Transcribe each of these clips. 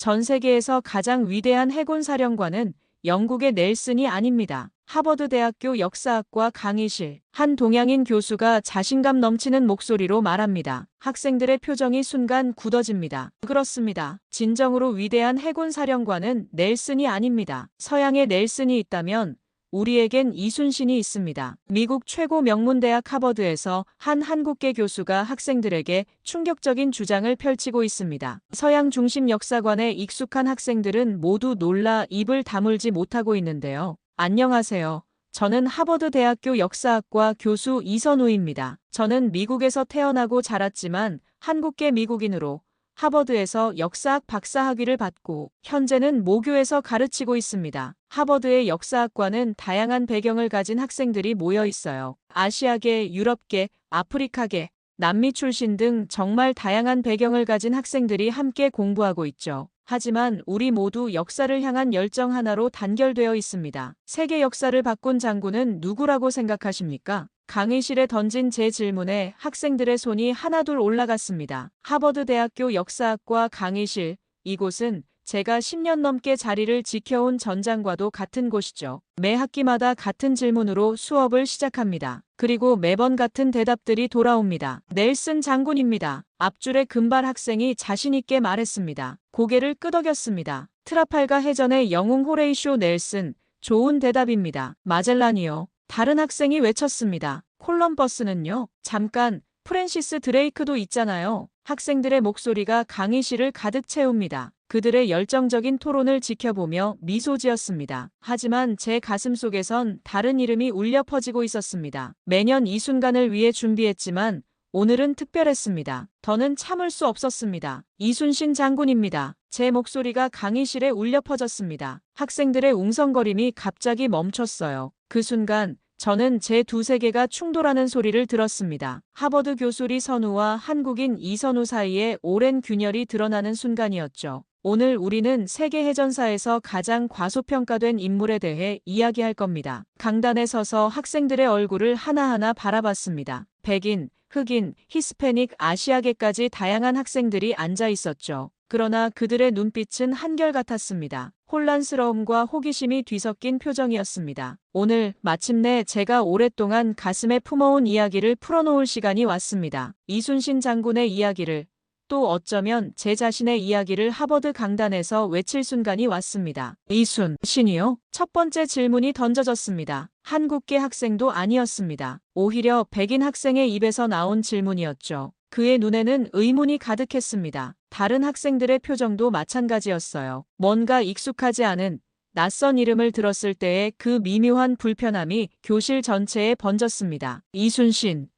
전 세계에서 가장 위대한 해군 사령관은 영국의 넬슨이 아닙니다. 하버드 대학교 역사학과 강의실 한 동양인 교수가 자신감 넘치는 목소리로 말합니다. 학생들의 표정이 순간 굳어집니다. 그렇습니다. 진정으로 위대한 해군 사령관은 넬슨이 아닙니다. 서양에 넬슨이 있다면 우리에겐 이순신이 있습니다. 미국 최고 명문대학 하버드에서 한 한국계 교수가 학생들에게 충격적인 주장을 펼치고 있습니다. 서양 중심 역사관에 익숙한 학생들은 모두 놀라 입을 다물지 못하고 있는데요. 안녕하세요. 저는 하버드 대학교 역사학과 교수 이선우입니다. 저는 미국에서 태어나고 자랐지만 한국계 미국인으로 하버드에서 역사학 박사학위를 받고 현재는 모교에서 가르치고 있습니다. 하버드의 역사학과는 다양한 배경을 가진 학생들이 모여 있어요. 아시아계, 유럽계, 아프리카계, 남미 출신 등 정말 다양한 배경을 가진 학생들이 함께 공부하고 있죠. 하지만 우리 모두 역사를 향한 열정 하나로 단결되어 있습니다. 세계 역사를 바꾼 장군은 누구라고 생각하십니까? 강의실에 던진 제 질문에 학생들의 손이 하나둘 올라갔습니다. 하버드 대학교 역사학과 강의실, 이곳은 제가 10년 넘게 자리를 지켜온 전장과도 같은 곳이죠. 매 학기마다 같은 질문으로 수업을 시작합니다. 그리고 매번 같은 대답들이 돌아옵니다. 넬슨 장군입니다. 앞줄의 금발 학생이 자신있게 말했습니다. 고개를 끄덕였습니다. 트라팔가 해전의 영웅 호레이쇼 넬슨, 좋은 대답입니다. 마젤란이요. 다른 학생이 외쳤습니다. 콜럼버스는요? 잠깐, 프랜시스 드레이크도 있잖아요. 학생들의 목소리가 강의실을 가득 채웁니다. 그들의 열정적인 토론을 지켜보며 미소 지었습니다. 하지만 제 가슴 속에선 다른 이름이 울려 퍼지고 있었습니다. 매년 이 순간을 위해 준비했지만 오늘은 특별했습니다. 더는 참을 수 없었습니다. 이순신 장군입니다. 제 목소리가 강의실에 울려 퍼졌습니다. 학생들의 웅성거림이 갑자기 멈췄어요. 그 순간 저는 제 두 세계가 충돌하는 소리를 들었습니다. 하버드 교수 이선우와 한국인 이선우 사이에 오랜 균열이 드러나는 순간이었죠. 오늘 우리는 세계 해전사에서 가장 과소평가된 인물에 대해 이야기할 겁니다. 강단에 서서 학생들의 얼굴을 하나하나 바라봤습니다. 백인, 흑인, 히스패닉, 아시아계까지 다양한 학생들이 앉아 있었죠. 그러나 그들의 눈빛은 한결같았습니다. 혼란스러움과 호기심이 뒤섞인 표정이었습니다. 오늘 마침내 제가 오랫동안 가슴에 품어온 이야기를 풀어놓을 시간이 왔습니다. 이순신 장군의 이야기를, 또 어쩌면 제 자신의 이야기를 하버드 강단에서 외칠 순간이 왔습니다. 이순신이요? 첫 번째 질문이 던져졌습니다. 한국계 학생도 아니었습니다. 오히려 백인 학생의 입에서 나온 질문이었죠. 그의 눈에는 의문이 가득했습니다. 다른 학생들의 표정도 마찬가지였어요. 뭔가 익숙하지 않은 낯선 이름을 들었을 때의 그 미묘한 불편함이 교실 전체에 번졌습니다. 이순신.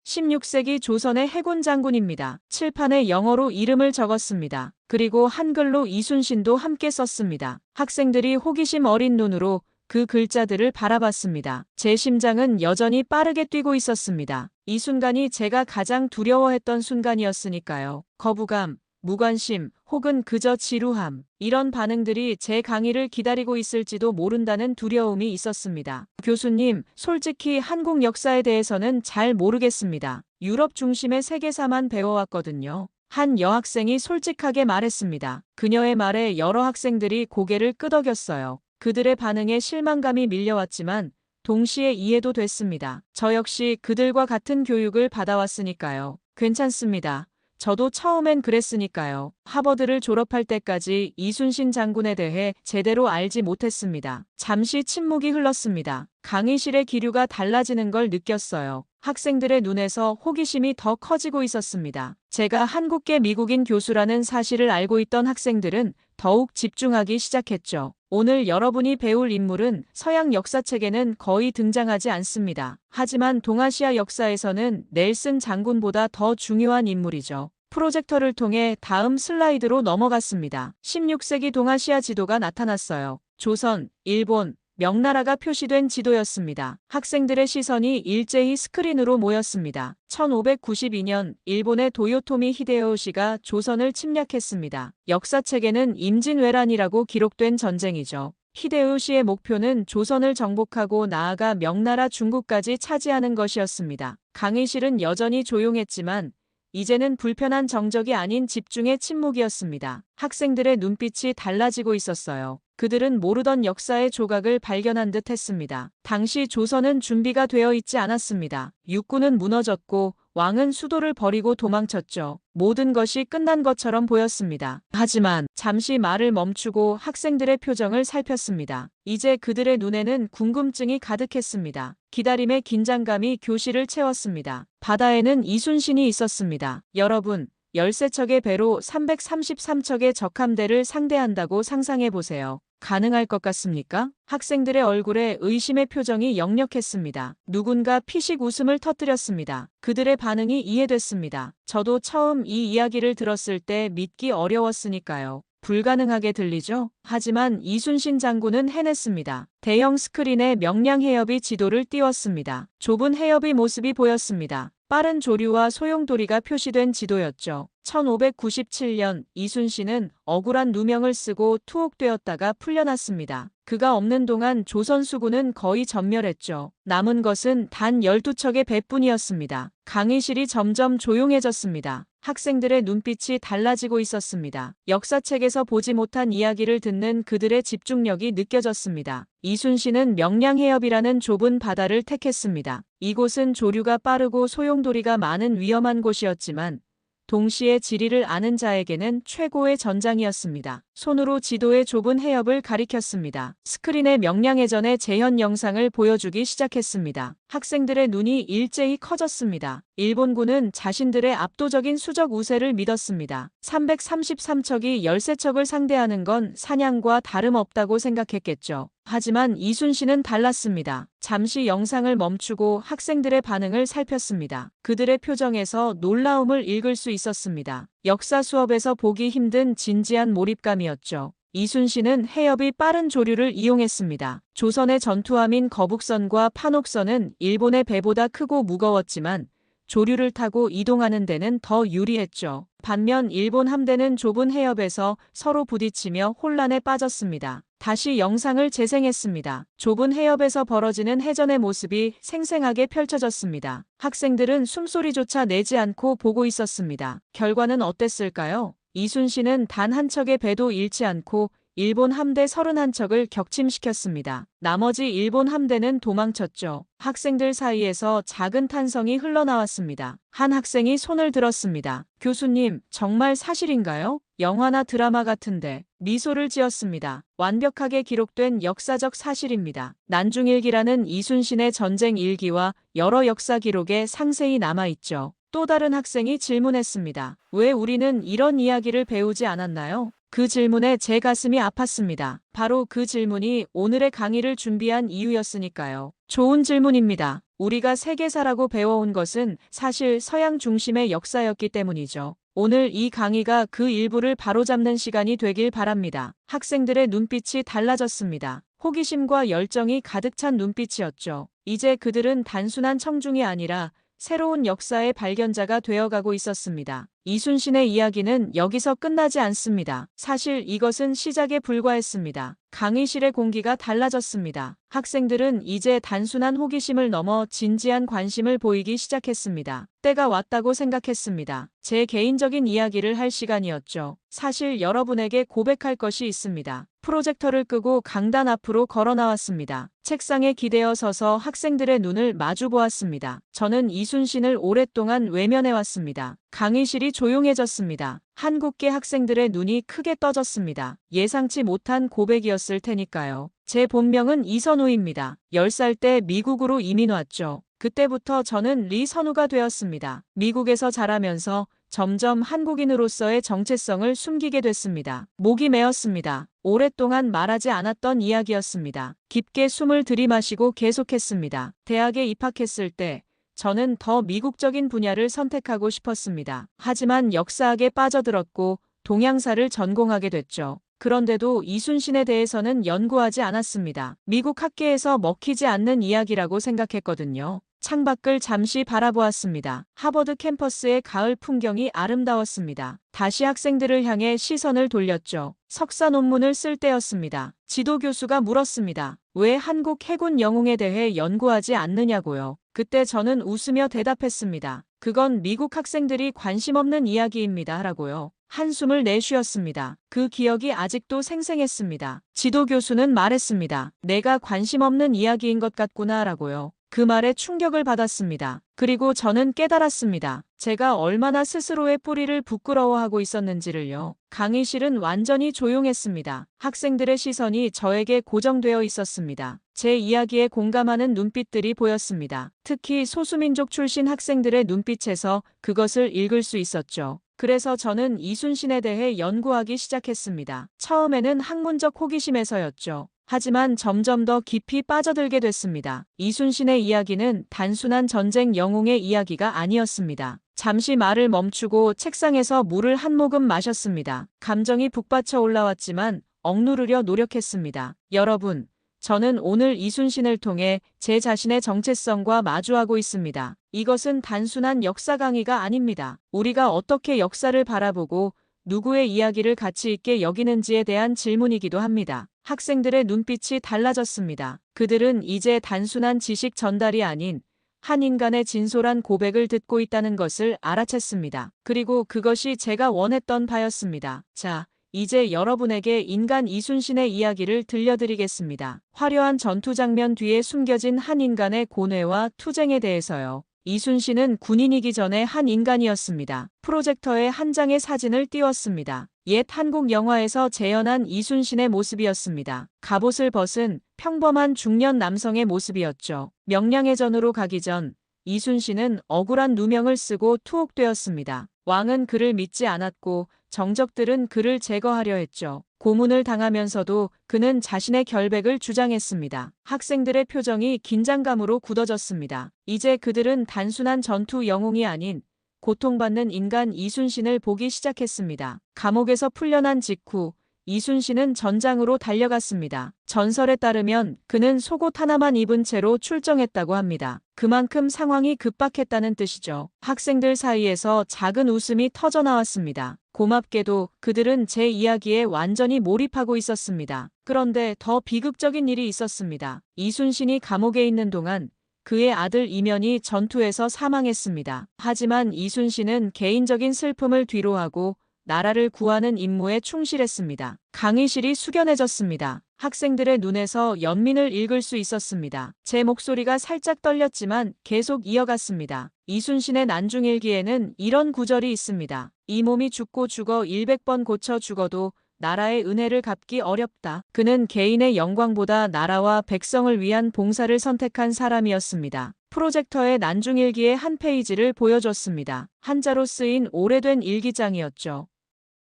16세기 조선의 해군 장군입니다. 칠판에 영어로 이름을 적었습니다. 그리고 한글로 이순신도 함께 썼습니다. 학생들이 호기심 어린 눈으로 그 글자들을 바라봤습니다. 제 심장은 여전히 빠르게 뛰고 있었습니다. 이 순간이 제가 가장 두려워했던 순간이었으니까요. 거부감, 무관심, 혹은 그저 지루함. 이런 반응들이 제 강의를 기다리고 있을지도 모른다는 두려움이 있었습니다. 교수님, 솔직히 한국 역사에 대해서는 잘 모르겠습니다. 유럽 중심의 세계사만 배워왔거든요. 한 여학생이 솔직하게 말했습니다. 그녀의 말에 여러 학생들이 고개를 끄덕였어요. 그들의 반응에 실망감이 밀려왔지만 동시에 이해도 됐습니다. 저 역시 그들과 같은 교육을 받아왔으니까요. 괜찮습니다. 저도 처음엔 그랬으니까요. 하버드를 졸업할 때까지 이순신 장군에 대해 제대로 알지 못했습니다. 잠시 침묵이 흘렀습니다. 강의실의 기류가 달라지는 걸 느꼈어요. 학생들의 눈에서 호기심이 더 커지고 있었습니다. 제가 한국계 미국인 교수라는 사실을 알고 있던 학생들은 더욱 집중하기 시작했죠. 오늘 여러분이 배울 인물은 서양 역사책에는 거의 등장하지 않습니다. 하지만 동아시아 역사에서는 넬슨 장군보다 더 중요한 인물이죠. 프로젝터를 통해 다음 슬라이드로 넘어갔습니다. 16세기 동아시아 지도가 나타났어요. 조선, 일본, 명나라가 표시된 지도였습니다. 학생들의 시선이 일제히 스크린으로 모였습니다. 1592년 일본의 도요토미 히데요시가 조선을 침략했습니다. 역사책에는 임진왜란이라고 기록된 전쟁이죠. 히데요시의 목표는 조선을 정복하고 나아가 명나라 중국까지 차지하는 것이었습니다. 강의실은 여전히 조용했지만 이제는 불편한 정적이 아닌 집중의 침묵이었습니다. 학생들의 눈빛이 달라지고 있었어요. 그들은 모르던 역사의 조각을 발견한 듯 했습니다. 당시 조선은 준비가 되어 있지 않았습니다. 육군은 무너졌고 왕은 수도를 버리고 도망쳤죠. 모든 것이 끝난 것처럼 보였습니다. 하지만 잠시 말을 멈추고 학생들의 표정을 살폈습니다. 이제 그들의 눈에는 궁금증이 가득했습니다. 기다림의 긴장감이 교실을 채웠습니다. 바다에는 이순신이 있었습니다. 여러분, 13척의 배로 333척의 적함대를 상대한다고 상상해 보세요. 가능할 것 같습니까? 학생들의 얼굴에 의심의 표정이 역력했습니다. 누군가 피식 웃음을 터뜨렸습니다. 그들의 반응이 이해됐습니다. 저도 처음 이 이야기를 들었을 때 믿기 어려웠으니까요. 불가능하게 들리죠? 하지만 이순신 장군은 해냈습니다. 대형 스크린에 명량 해협이 지도를 띄웠습니다. 좁은 해협의 모습이 보였습니다. 빠른 조류와 소용돌이가 표시된 지도였죠. 1597년 이순신은 억울한 누명을 쓰고 투옥되었다가 풀려났습니다. 그가 없는 동안 조선 수군은 거의 전멸했죠. 남은 것은 단 12척의 배뿐이었습니다. 강의실이 점점 조용해졌습니다. 학생들의 눈빛이 달라지고 있었습니다. 역사책에서 보지 못한 이야기를 듣는 그들의 집중력이 느껴졌습니다. 이순신은 명량해협이라는 좁은 바다를 택했습니다. 이곳은 조류가 빠르고 소용돌이가 많은 위험한 곳이었지만 동시에 지리를 아는 자에게는 최고의 전장이었습니다. 손으로 지도의 좁은 해협을 가리켰습니다. 스크린에 명량해전의 재현 영상을 보여주기 시작했습니다. 학생들의 눈이 일제히 커졌습니다. 일본군은 자신들의 압도적인 수적 우세를 믿었습니다. 333척이 13척을 상대하는 건 사냥과 다름없다고 생각했겠죠. 하지만 이순신은 달랐습니다. 잠시 영상을 멈추고 학생들의 반응을 살폈습니다. 그들의 표정에서 놀라움을 읽을 수 있었습니다. 역사 수업에서 보기 힘든 진지한 몰입감이었죠. 이순신은 해협의 빠른 조류를 이용했습니다. 조선의 전투함인 거북선과 판옥선은 일본의 배보다 크고 무거웠지만 조류를 타고 이동하는 데는 더 유리했죠. 반면 일본 함대는 좁은 해협에서 서로 부딪히며 혼란에 빠졌습니다. 다시 영상을 재생했습니다. 좁은 해협에서 벌어지는 해전의 모습이 생생하게 펼쳐졌습니다. 학생들은 숨소리조차 내지 않고 보고 있었습니다. 결과는 어땠을까요? 이순신은 단 한 척의 배도 잃지 않고 일본 함대 31척을 격침시켰습니다. 나머지 일본 함대는 도망쳤죠. 학생들 사이에서 작은 탄성이 흘러나왔습니다. 한 학생이 손을 들었습니다. 교수님, 정말 사실인가요? 영화나 드라마 같은데. 미소를 지었습니다. 완벽하게 기록된 역사적 사실입니다. 난중일기라는 이순신의 전쟁 일기와 여러 역사 기록에 상세히 남아있죠. 또 다른 학생이 질문했습니다. 왜 우리는 이런 이야기를 배우지 않았나요? 그 질문에 제 가슴이 아팠습니다. 바로 그 질문이 오늘의 강의를 준비한 이유였으니까요. 좋은 질문입니다. 우리가 세계사라고 배워온 것은 사실 서양 중심의 역사였기 때문이죠. 오늘 이 강의가 그 일부를 바로잡는 시간이 되길 바랍니다. 학생들의 눈빛이 달라졌습니다. 호기심과 열정이 가득 찬 눈빛이었죠. 이제 그들은 단순한 청중이 아니라 새로운 역사의 발견자가 되어가고 있었습니다. 이순신의 이야기는 여기서 끝나지 않습니다. 사실 이것은 시작에 불과했습니다. 강의실의 공기가 달라졌습니다. 학생들은 이제 단순한 호기심을 넘어 진지한 관심을 보이기 시작했습니다. 때가 왔다고 생각했습니다. 제 개인적인 이야기를 할 시간이었죠. 사실 여러분에게 고백할 것이 있습니다. 프로젝터를 끄고 강단 앞으로 걸어 나왔습니다. 책상에 기대어 서서 학생들의 눈을 마주 보았습니다. 저는 이순신을 오랫동안 외면해왔습니다. 강의실이 조용해졌습니다. 한국계 학생들의 눈이 크게 떠졌습니다. 예상치 못한 고백이었을 테니까요. 제 본명은 이선우입니다. 10살 때 미국으로 이민 왔죠. 그때부터 저는 리선우가 되었습니다. 미국에서 자라면서 점점 한국인으로서의 정체성을 숨기게 됐습니다. 목이 메었습니다. 오랫동안 말하지 않았던 이야기였습니다. 깊게 숨을 들이마시고 계속했습니다. 대학에 입학했을 때 저는 더 미국적인 분야를 선택하고 싶었습니다. 하지만 역사학에 빠져들었고 동양사를 전공하게 됐죠. 그런데도 이순신에 대해서는 연구하지 않았습니다. 미국 학계에서 먹히지 않는 이야기라고 생각했거든요. 창밖을 잠시 바라보았습니다. 하버드 캠퍼스의 가을 풍경이 아름다웠습니다. 다시 학생들을 향해 시선을 돌렸죠. 석사 논문을 쓸 때였습니다. 지도 교수가 물었습니다. 왜 한국 해군 영웅에 대해 연구하지 않느냐고요. 그때 저는 웃으며 대답했습니다. 그건 미국 학생들이 관심 없는 이야기입니다. 라고요. 한숨을 내쉬었습니다. 그 기억이 아직도 생생했습니다. 지도 교수는 말했습니다. 내가 관심 없는 이야기인 것 같구나 라고요. 그 말에 충격을 받았습니다. 그리고 저는 깨달았습니다. 제가 얼마나 스스로의 뿌리를 부끄러워하고 있었는지를요. 강의실은 완전히 조용했습니다. 학생들의 시선이 저에게 고정되어 있었습니다. 제 이야기에 공감하는 눈빛들이 보였습니다. 특히 소수민족 출신 학생들의 눈빛에서 그것을 읽을 수 있었죠. 그래서 저는 이순신에 대해 연구하기 시작했습니다. 처음에는 학문적 호기심에서였죠. 하지만 점점 더 깊이 빠져들게 됐습니다. 이순신의 이야기는 단순한 전쟁 영웅의 이야기가 아니었습니다. 잠시 말을 멈추고 책상에서 물을 한 모금 마셨습니다. 감정이 북받쳐 올라왔지만 억누르려 노력했습니다. 여러분, 저는 오늘 이순신을 통해 제 자신의 정체성과 마주하고 있습니다. 이것은 단순한 역사 강의가 아닙니다. 우리가 어떻게 역사를 바라보고 누구의 이야기를 가치 있게 여기는지에 대한 질문이기도 합니다. 학생들의 눈빛이 달라졌습니다. 그들은 이제 단순한 지식 전달이 아닌 한 인간의 진솔한 고백을 듣고 있다는 것을 알아챘습니다. 그리고 그것이 제가 원했던 바였습니다. 자, 이제 여러분에게 인간 이순신의 이야기를 들려드리겠습니다. 화려한 전투 장면 뒤에 숨겨진 한 인간의 고뇌와 투쟁에 대해서요. 이순신은 군인이기 전에 한 인간이었습니다. 프로젝터에 한 장의 사진을 띄웠습니다. 옛 한국 영화에서 재현한 이순신의 모습이었습니다. 갑옷을 벗은 평범한 중년 남성의 모습이었죠. 명량해전으로 가기 전 이순신은 억울한 누명을 쓰고 투옥되었습니다. 왕은 그를 믿지 않았고 정적들은 그를 제거하려 했죠. 고문을 당하면서도 그는 자신의 결백을 주장했습니다. 학생들의 표정이 긴장감으로 굳어졌습니다. 이제 그들은 단순한 전투 영웅이 아닌 고통받는 인간 이순신을 보기 시작했습니다. 감옥에서 풀려난 직후 이순신은 전장으로 달려갔습니다. 전설에 따르면 그는 속옷 하나만 입은 채로 출정했다고 합니다. 그만큼 상황이 급박했다는 뜻이죠. 학생들 사이에서 작은 웃음이 터져나왔습니다. 고맙게도 그들은 제 이야기에 완전히 몰입하고 있었습니다. 그런데 더 비극적인 일이 있었습니다. 이순신이 감옥에 있는 동안 그의 아들 이면이 전투에서 사망했습니다. 하지만 이순신은 개인적인 슬픔을 뒤로하고 나라를 구하는 임무에 충실했습니다. 강의실이 숙연해졌습니다. 학생들의 눈에서 연민을 읽을 수 있었습니다. 제 목소리가 살짝 떨렸지만 계속 이어갔습니다. 이순신의 난중일기에는 이런 구절이 있습니다. 이 몸이 죽고 죽어 100번 고쳐 죽어도 나라의 은혜를 갚기 어렵다. 그는 개인의 영광보다 나라와 백성을 위한 봉사를 선택한 사람이었습니다. 프로젝터의 난중일기의 한 페이지를 보여줬습니다. 한자로 쓰인 오래된 일기장이었죠.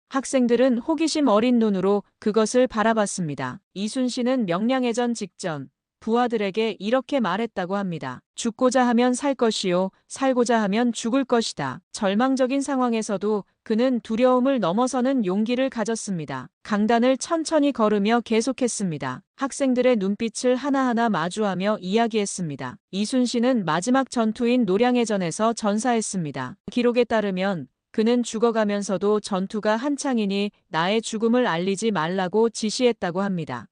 학생들은 호기심 어린 눈으로 그것을 바라봤습니다. 이순신은 명량해전 직전 부하들에게 이렇게 말했다고 합니다. 죽고자 하면 살 것이요, 살고자 하면 죽을 것이다. 절망적인 상황에서도 그는 두려움을 넘어서는 용기를 가졌습니다. 강단을 천천히 걸으며 계속했습니다. 학생들의 눈빛을 하나하나 마주하며 이야기했습니다. 이순신은 마지막 전투인 노량해전에서 전사했습니다. 기록에 따르면 그는 죽어가면서도 전투가 한창이니 나의 죽음을 알리지 말라고 지시했다고 합니다.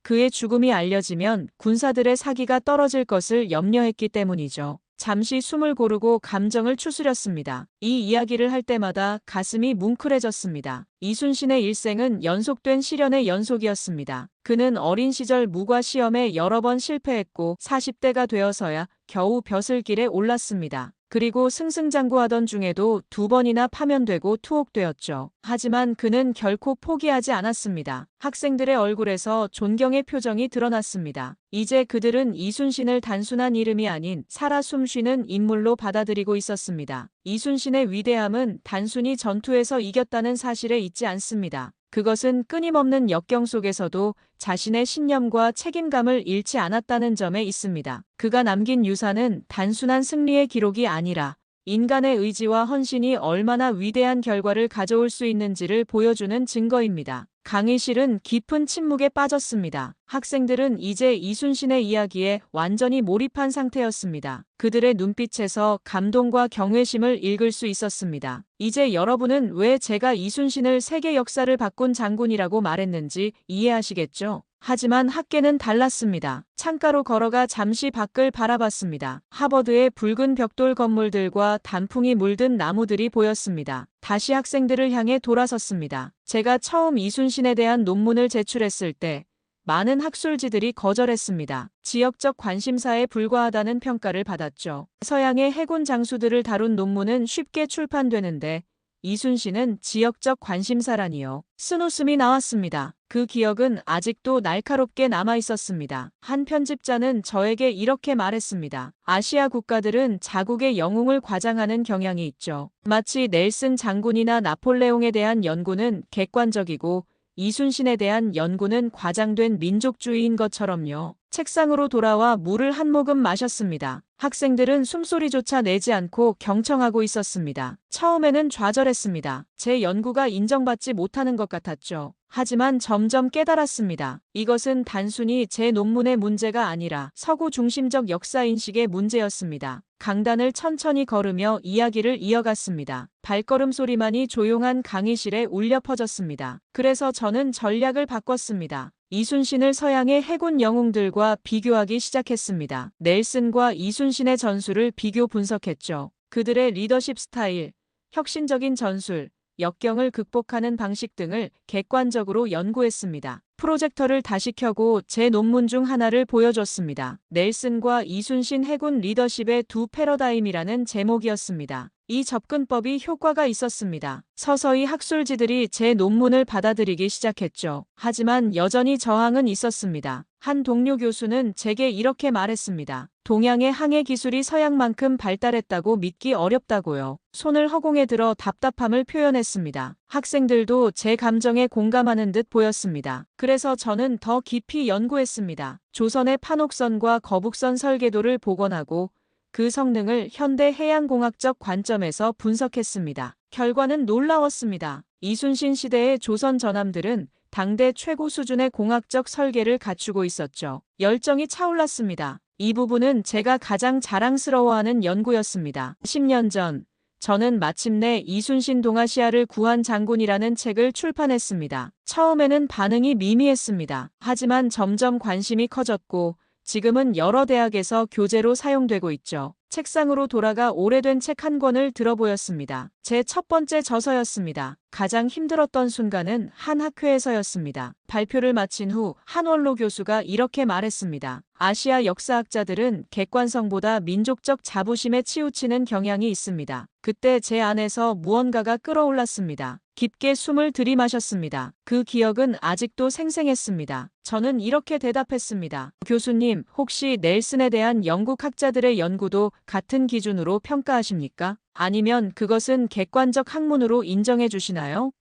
그의 죽음이 알려지면 군사들의 사기가 떨어질 것을 염려했기 때문이죠. 잠시 숨을 고르고 감정을 추스렸습니다. 이 이야기를 할 때마다 가슴이 뭉클해졌습니다. 이순신의 일생은 연속된 시련의 연속이었습니다. 그는 어린 시절 무과 시험에 여러 번 실패했고 40대가 되어서야 겨우 벼슬길에 올랐습니다. 그리고 승승장구하던 중에도 2번이나 파면되고 투옥되었죠. 하지만 그는 결코 포기하지 않았습니다. 학생들의 얼굴에서 존경의 표정이 드러났습니다. 이제 그들은 이순신을 단순한 이름이 아닌 살아 숨쉬는 인물로 받아들이고 있었습니다. 이순신의 위대함은 단순히 전투에서 이겼다는 사실에 있지 않습니다. 그것은 끊임없는 역경 속에서도 자신의 신념과 책임감을 잃지 않았다는 점에 있습니다. 그가 남긴 유산은 단순한 승리의 기록이 아니라 인간의 의지와 헌신이 얼마나 위대한 결과를 가져올 수 있는지를 보여주는 증거입니다. 강의실은 깊은 침묵에 빠졌습니다. 학생들은 이제 이순신의 이야기에 완전히 몰입한 상태였습니다. 그들의 눈빛에서 감동과 경외심을 읽을 수 있었습니다. 이제 여러분은 왜 제가 이순신을 세계 역사를 바꾼 장군이라고 말했는지 이해하시겠죠? 하지만 학계는 달랐습니다. 창가로 걸어가 잠시 밖을 바라봤습니다. 하버드의 붉은 벽돌 건물들과 단풍이 물든 나무들이 보였습니다. 다시 학생들을 향해 돌아섰습니다. 제가 처음 이순신에 대한 논문을 제출했을 때 많은 학술지들이 거절했습니다. 지역적 관심사에 불과하다는 평가를 받았죠. 서양의 해군 장수들을 다룬 논문은 쉽게 출판되는데 이순신은 지역적 관심사라니요. 쓴 웃음이 나왔습니다. 그 기억은 아직도 날카롭게 남아 있었습니다. 한 편집자는 저에게 이렇게 말했습니다. 아시아 국가들은 자국의 영웅을 과장하는 경향이 있죠. 마치 넬슨 장군이나 나폴레옹에 대한 연구는 객관적이고 이순신에 대한 연구는 과장된 민족주의인 것처럼요. 책상으로 돌아와 물을 한 모금 마셨습니다. 학생들은 숨소리조차 내지 않고 경청하고 있었습니다. 처음에는 좌절했습니다. 제 연구가 인정받지 못하는 것 같았죠. 하지만 점점 깨달았습니다. 이것은 단순히 제 논문의 문제가 아니라 서구 중심적 역사인식의 문제였습니다. 강단을 천천히 걸으며 이야기를 이어갔습니다. 발걸음 소리만이 조용한 강의실에 울려 퍼졌습니다. 그래서 저는 전략을 바꿨습니다. 이순신을 서양의 해군 영웅들과 비교하기 시작했습니다. 넬슨과 이순신의 전술을 비교 분석했죠. 그들의 리더십 스타일, 혁신적인 전술, 역경을 극복하는 방식 등을 객관적으로 연구했습니다. 프로젝터를 다시 켜고 제 논문 중 하나를 보여줬습니다. 넬슨과 이순신 해군 리더십의 두 패러다임이라는 제목이었습니다. 이 접근법이 효과가 있었습니다. 서서히 학술지들이 제 논문을 받아들이기 시작했죠. 하지만 여전히 저항은 있었습니다. 한 동료 교수는 제게 이렇게 말했습니다. 동양의 항해 기술이 서양만큼 발달했다고 믿기 어렵다고요. 손을 허공에 들어 답답함을 표현했습니다. 학생들도 제 감정에 공감하는 듯 보였습니다. 그래서 저는 더 깊이 연구했습니다. 조선의 판옥선과 거북선 설계도를 복원하고 그 성능을 현대 해양공학적 관점에서 분석했습니다. 결과는 놀라웠습니다. 이순신 시대의 조선 전함들은 당대 최고 수준의 공학적 설계를 갖추고 있었죠. 열정이 차올랐습니다. 이 부분은 제가 가장 자랑스러워하는 연구였습니다. 10년 전, 저는 마침내 이순신 동아시아를 구한 장군이라는 책을 출판했습니다. 처음에는 반응이 미미했습니다. 하지만 점점 관심이 커졌고 지금은 여러 대학에서 교재로 사용되고 있죠. 책상으로 돌아가 오래된 책 한 권을 들어보였습니다. 제 첫 번째 저서였습니다. 가장 힘들었던 순간은 한 학회에서였습니다. 발표를 마친 후 한원로 교수가 이렇게 말했습니다. 아시아 역사학자들은 객관성보다 민족적 자부심에 치우치는 경향이 있습니다. 그때 제 안에서 무언가가 끌어올랐습니다. 깊게 숨을 들이마셨습니다. 그 기억은 아직도 생생했습니다. 저는 이렇게 대답했습니다. 교수님, 혹시 넬슨에 대한 영국 학자들의 연구도 같은 기준으로 평가하십니까? 아니면 그것은 객관적 학문으로 인정해 주시나요?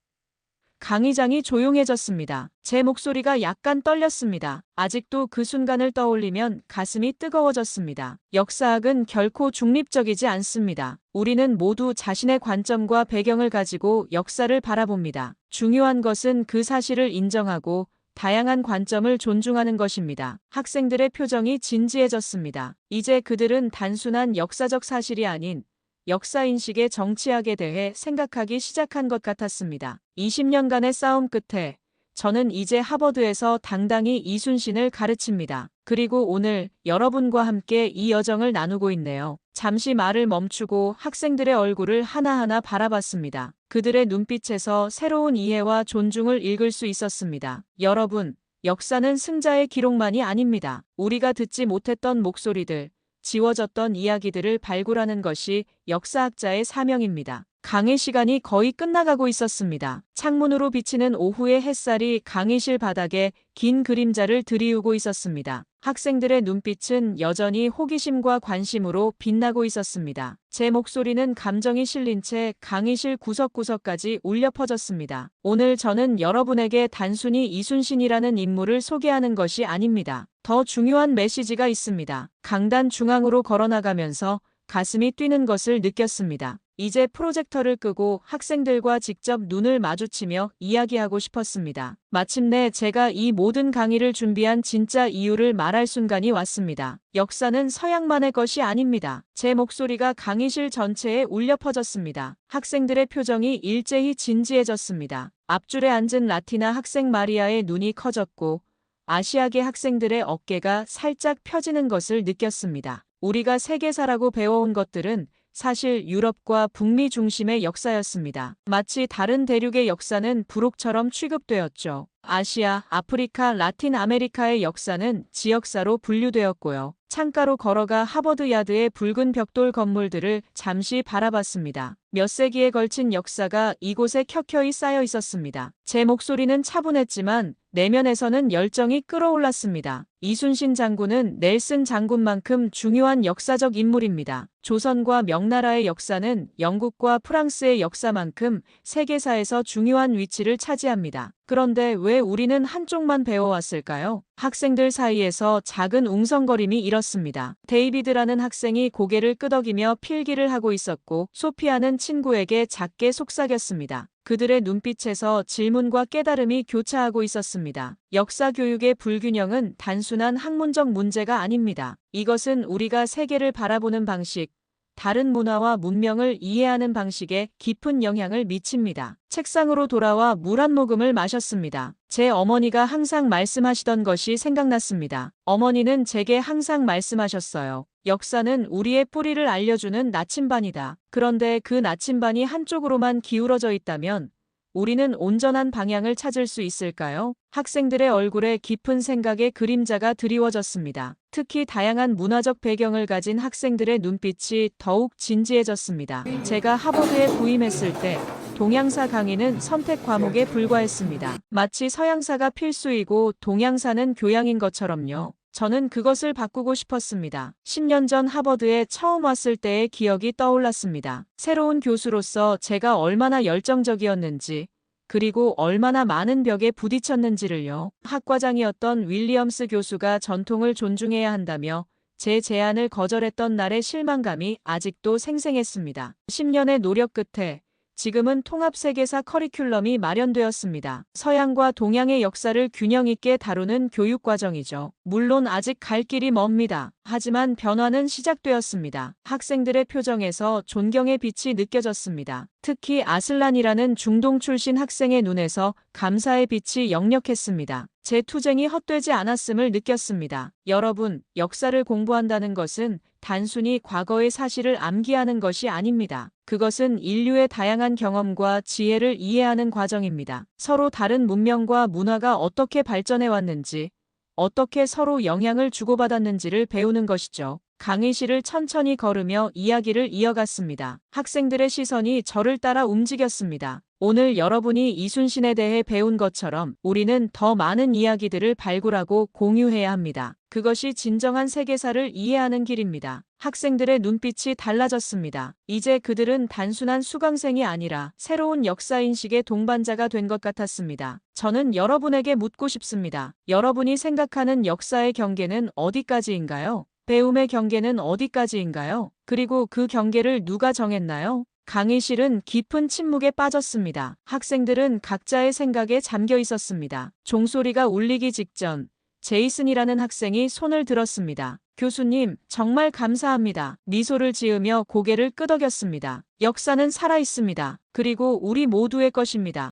강의장이 조용해졌습니다. 제 목소리가 약간 떨렸습니다. 아직도 그 순간을 떠올리면 가슴이 뜨거워졌습니다. 역사학은 결코 중립적이지 않습니다. 우리는 모두 자신의 관점과 배경을 가지고 역사를 바라봅니다. 중요한 것은 그 사실을 인정하고 다양한 관점을 존중하는 것입니다. 학생들의 표정이 진지해졌습니다. 이제 그들은 단순한 역사적 사실이 아닌 역사인식의 정치학에 대해 생각하기 시작한 것 같았습니다. 20년간의 싸움 끝에 저는 이제 하버드에서 당당히 이순신을 가르칩니다. 그리고 오늘 여러분과 함께 이 여정을 나누고 있네요. 잠시 말을 멈추고 학생들의 얼굴을 하나하나 바라봤습니다. 그들의 눈빛에서 새로운 이해와 존중을 읽을 수 있었습니다. 여러분, 역사는 승자의 기록만이 아닙니다. 우리가 듣지 못했던 목소리들, 지워졌던 이야기들을 발굴하는 것이 역사학자의 사명입니다. 강의 시간이 거의 끝나가고 있었습니다. 창문으로 비치는 오후의 햇살이 강의실 바닥에 긴 그림자를 드리우고 있었습니다. 학생들의 눈빛은 여전히 호기심과 관심으로 빛나고 있었습니다. 제 목소리는 감정이 실린 채 강의실 구석구석까지 울려 퍼졌습니다. 오늘 저는 여러분에게 단순히 이순신이라는 인물을 소개하는 것이 아닙니다. 더 중요한 메시지가 있습니다. 강단 중앙으로 걸어나가면서 가슴이 뛰는 것을 느꼈습니다. 이제 프로젝터를 끄고 학생들과 직접 눈을 마주치며 이야기하고 싶었습니다. 마침내 제가 이 모든 강의를 준비한 진짜 이유를 말할 순간이 왔습니다. 역사는 서양만의 것이 아닙니다. 제 목소리가 강의실 전체에 울려 퍼졌습니다. 학생들의 표정이 일제히 진지해졌습니다. 앞줄에 앉은 라티나 학생 마리아의 눈이 커졌고 아시아계 학생들의 어깨가 살짝 펴지는 것을 느꼈습니다. 우리가 세계사라고 배워온 것들은 사실 유럽과 북미 중심의 역사였습니다. 마치 다른 대륙의 역사는 부록처럼 취급되었죠. 아시아, 아프리카, 라틴 아메리카의 역사는 지역사로 분류되었고요. 창가로 걸어가 하버드 야드의 붉은 벽돌 건물들을 잠시 바라봤습니다. 몇 세기에 걸친 역사가 이곳에 켜켜이 쌓여 있었습니다. 제 목소리는 차분했지만 내면에서는 열정이 끓어올랐습니다. 이순신 장군은 넬슨 장군만큼 중요한 역사적 인물입니다. 조선과 명나라의 역사는 영국과 프랑스의 역사만큼 세계사에서 중요한 위치를 차지합니다. 그런데 왜 우리는 한쪽만 배워왔을까요? 학생들 사이에서 작은 웅성거림이 일었습니다. 데이비드라는 학생이 고개를 끄덕이며 필기를 하고 있었고 소피아는 친구에게 작게 속삭였습니다. 그들의 눈빛에서 질문과 깨달음이 교차하고 있었습니다. 역사 교육의 불균형은 단순한 학문적 문제가 아닙니다. 이것은 우리가 세계를 바라보는 방식, 다른 문화와 문명을 이해하는 방식에 깊은 영향을 미칩니다. 책상으로 돌아와 물 한 모금을 마셨습니다. 제 어머니가 항상 말씀하시던 것이 생각났습니다. 어머니는 제게 항상 말씀하셨어요. 역사는 우리의 뿌리를 알려주는 나침반이다. 그런데 그 나침반이 한쪽으로만 기울어져 있다면 우리는 온전한 방향을 찾을 수 있을까요? 학생들의 얼굴에 깊은 생각의 그림자가 드리워졌습니다. 특히 다양한 문화적 배경을 가진 학생들의 눈빛이 더욱 진지해졌습니다. 제가 하버드에 부임했을 때 동양사 강의는 선택 과목에 불과했습니다. 마치 서양사가 필수이고 동양사는 교양인 것처럼요. 저는 그것을 바꾸고 싶었습니다. 10년 전 하버드에 처음 왔을 때의 기억이 떠올랐습니다. 새로운 교수로서 제가 얼마나 열정적이었는지, 그리고 얼마나 많은 벽에 부딪혔는지를요. 학과장이었던 윌리엄스 교수가 전통을 존중해야 한다며 제 제안을 거절했던 날의 실망감이 아직도 생생했습니다. 10년의 노력 끝에 지금은 통합세계사 커리큘럼이 마련되었습니다. 서양과 동양의 역사를 균형 있게 다루는 교육과정이죠. 물론 아직 갈 길이 멉니다. 하지만 변화는 시작되었습니다. 학생들의 표정에서 존경의 빛이 느껴졌습니다. 특히 아슬란이라는 중동 출신 학생의 눈에서 감사의 빛이 역력했습니다. 제 투쟁이 헛되지 않았음을 느꼈습니다. 여러분, 역사를 공부한다는 것은 단순히 과거의 사실을 암기하는 것이 아닙니다. 그것은 인류의 다양한 경험과 지혜를 이해하는 과정입니다. 서로 다른 문명과 문화가 어떻게 발전해 왔는지, 어떻게 서로 영향을 주고받았는지를 배우는 것이죠. 강의실을 천천히 걸으며 이야기를 이어갔습니다. 학생들의 시선이 저를 따라 움직였습니다. 오늘 여러분이 이순신에 대해 배운 것처럼 우리는 더 많은 이야기들을 발굴하고 공유해야 합니다. 그것이 진정한 세계사를 이해하는 길입니다. 학생들의 눈빛이 달라졌습니다. 이제 그들은 단순한 수강생이 아니라 새로운 역사인식의 동반자가 된 것 같았습니다. 저는 여러분에게 묻고 싶습니다. 여러분이 생각하는 역사의 경계는 어디까지인가요? 배움의 경계는 어디까지인가요? 그리고 그 경계를 누가 정했나요? 강의실은 깊은 침묵에 빠졌습니다. 학생들은 각자의 생각에 잠겨 있었습니다. 종소리가 울리기 직전 제이슨이라는 학생이 손을 들었습니다. 교수님, 정말 감사합니다. 미소를 지으며 고개를 끄덕였습니다. 역사는 살아있습니다. 그리고 우리 모두의 것입니다.